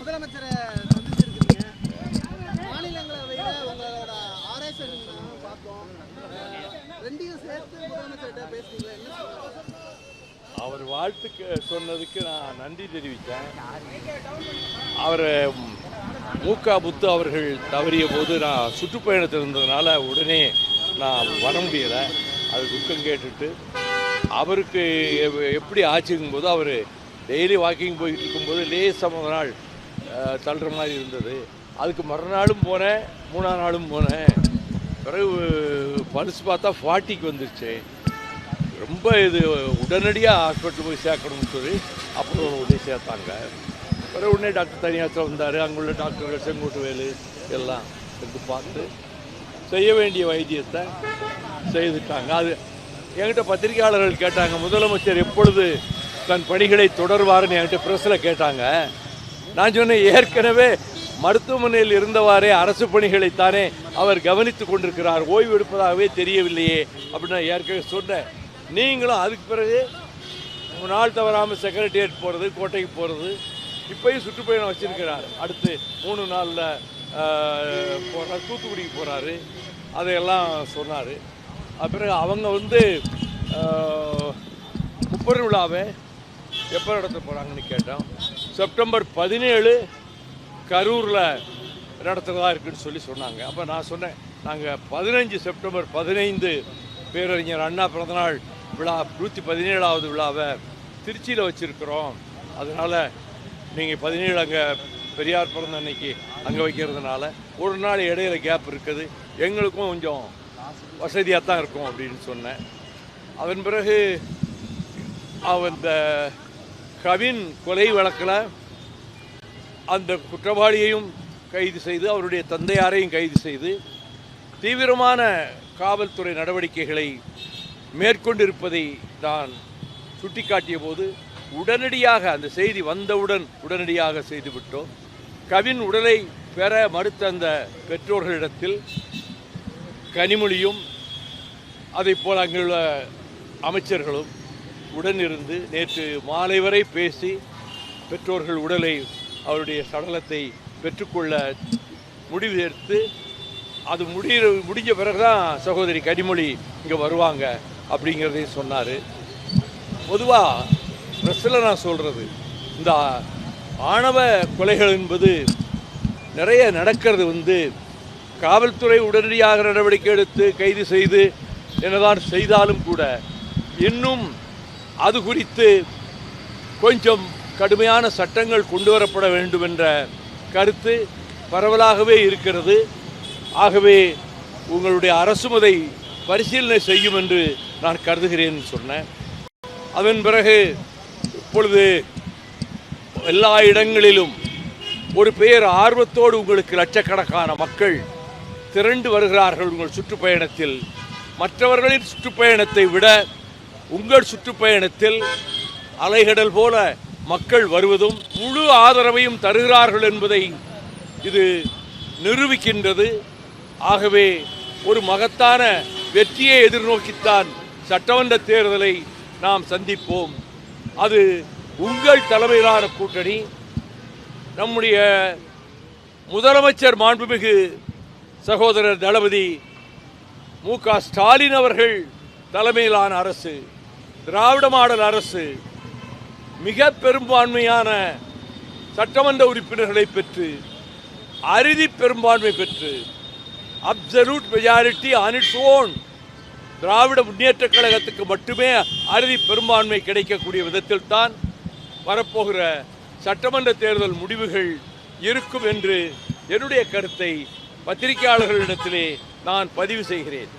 முதலமைச்சரை சந்திச்சிருக்கீங்க. மாநிலங்களவையில உங்களோட ஆராய்ச்சி பார்த்தோம். ரெண்டையும் சேர்த்து முதலமைச்சர்கிட்ட பேசுறீங்களா? என்ன சொல்லுங்க? அவர் வாழ்த்துக்கு சொன்னதுக்கு நான் நன்றி தெரிவித்தேன். அவர் முத்து அவர்கள் தவறிய போது நான் சுற்றுப்பயணத்தில் இருந்ததுனால உடனே நான் வர முடியலை. அது துக்கம் கேட்டுட்டு அவருக்கு எப்படி ஆச்சுங்கும் போது அவர் டெய்லி வாக்கிங் போயிட்டு இருக்கும்போது லேசாக முதல் நாள் தள்ளுற மாதிரி இருந்தது. அதுக்கு மறுநாளும் போனேன், 3ஆம் நாளும் போனேன். பிறகு பல்ஸ் பார்த்தா 40க்கு வந்துருச்சு. ரொம்ப இது உடனடியாக ஹாஸ்பிட்டல் போய் சேர்க்கணும்னு சொல்லி அப்புறம் உடனே சேர்த்தாங்க. பிறகு உடனே டாக்டர் தனியாத்தில் வந்தார். அங்குள்ள டாக்டர்கள் செங்கோட்டுவேலு எல்லாம் எடுத்து பார்த்து செய்ய வேண்டிய வைத்தியத்தை செய்துட்டாங்க. அது என்கிட்ட பத்திரிகையாளர்கள் கேட்டாங்க, முதலமைச்சர் எப்பொழுது தன் பணிகளை தொடர்வார்னு என்கிட்ட ப்ரெஸ்ஸில் கேட்டாங்க. நான் சொன்னேன், ஏற்கனவே மருத்துவமனையில் இருந்தவாறே அரசு பணிகளைத்தானே அவர் கவனித்து கொண்டிருக்கிறார், ஓய்வு எடுப்பதாகவே தெரியவில்லையே அப்படின்னு ஏற்கனவே சொன்னேன். நீங்களும் அதுக்கு பிறகு நாள் தவறாமல் செக்ரட்டேரியட் போகிறது, கோட்டைக்கு போகிறது, இப்போயும் சுற்றுப்பயணம் வச்சிருக்கிறார். அடுத்து 3 நாளில் போகிறார், தூத்துக்குடிக்கு போகிறாரு, அதையெல்லாம் சொன்னார். அப்புறம் அவங்க முப்பெரும் விழாவை எப்போ நடத்த போகிறாங்கன்னு கேட்டோம். செப்டம்பர் 17 கரூரில் நடத்துகிறதா இருக்குன்னு சொல்லி சொன்னாங்க. அப்போ நான் சொன்னேன், நாங்கள் 15 செப்டம்பர் 15 பேரறிஞர் அண்ணா பிறந்தநாள் விழா 117வது விழாவை திருச்சியில் வச்சுருக்கிறோம். அதனால் நீங்கள் 17 அங்கே பெரியார் பிறந்த அன்னைக்கு அங்கே வைக்கிறதுனால ஒரு நாள் இடையில கேப் இருக்குது, எங்களுக்கும் கொஞ்சம் வசதியாக தான் இருக்கும் அப்படின்னு சொன்னேன். அதன் பிறகு அந்த கவின் கொலை வழக்கில் அந்த குற்றவாளியையும் கைது செய்து அவருடைய தந்தையாரையும் கைது செய்து தீவிரமான காவல்துறை நடவடிக்கைகளை மேற்கொண்டிருப்பதை நான் சுட்டிக்காட்டிய போது உடனடியாக அந்த செய்தி வந்தவுடன் உடனடியாக செய்துவிட்டோம். கவின் உடலை பெற மறுத்த அந்த பெற்றோர்களிடத்தில் கனிமொழியும் அதைப்போல் அங்குள்ள அமைச்சர்களும் உடனிருந்து நேற்று மாலை வரை பேசி பெற்றோர்கள் உடலை அவருடைய சடலத்தை பெற்றுக்கொள்ள முடிவு எடுத்து அது முடிஞ்ச பிறகு தான் சகோதரி கனிமொழி இங்கே வருவாங்க அப்படிங்கிறதையும் சொன்னார். பொதுவாக ப்ரெஸ்ஸில் நான் சொல்கிறது, இந்த ஆணவ கொலைகள் என்பது நிறைய நடக்கிறது காவல்துறை உடனடியாக நடவடிக்கை எடுத்து கைது செய்து என்னதான் செய்தாலும் கூட இன்னும் அது குறித்து கொஞ்சம் கடுமையான சட்டங்கள் கொண்டு வரப்பட வேண்டும் என்ற கருத்து பரவலாகவே இருக்கிறது. ஆகவே உங்களுடைய அரசும் அதை பரிசீலனை செய்யும் என்று நான் கருதுகிறேன் சொன்னேன். அதன் பிறகு இப்பொழுது எல்லா இடங்களிலும் ஒரு பெயர் ஆர்வத்தோடு உங்களுக்கு லட்சக்கணக்கான மக்கள் திரண்டு வருகிறார்கள் உங்கள் சுற்றுப்பயணத்தில். மற்றவர்களின் சுற்றுப்பயணத்தை விட உங்கள் சுற்றுப்பயணத்தில் அலைகடல் போல மக்கள் வருவதும் முழு ஆதரவையும் தருகிறார்கள் என்பதை இது நிரூபிக்கின்றது. ஆகவே ஒரு மகத்தான வெற்றியை எதிர்நோக்கித்தான் சட்டமன்ற தேர்தலை நாம் சந்திப்போம். அது உங்கள் தலைமையிலான கூட்டணி, நம்முடைய முதலமைச்சர் மாண்புமிகு சகோதரர் தளபதி மு.க. ஸ்டாலின் அவர்கள் தலைமையிலான அரசு, திராவிட மாடல் அரசு மிக பெரும்பான்மையான சட்டமன்ற உறுப்பினர்களை பெற்று அறுதி பெரும்பான்மை பெற்று absolute majority on its own திராவிட முன்னேற்ற கழகத்துக்கு மட்டுமே அறுதி பெரும்பான்மை கிடைக்கக்கூடிய விதத்தில் தான் வரப்போகிற சட்டமன்ற தேர்தல் முடிவுகள் இருக்கும் என்று என்னுடைய கருத்தை பத்திரிகையாளர்களிடத்திலே நான் பதிவு செய்கிறேன்.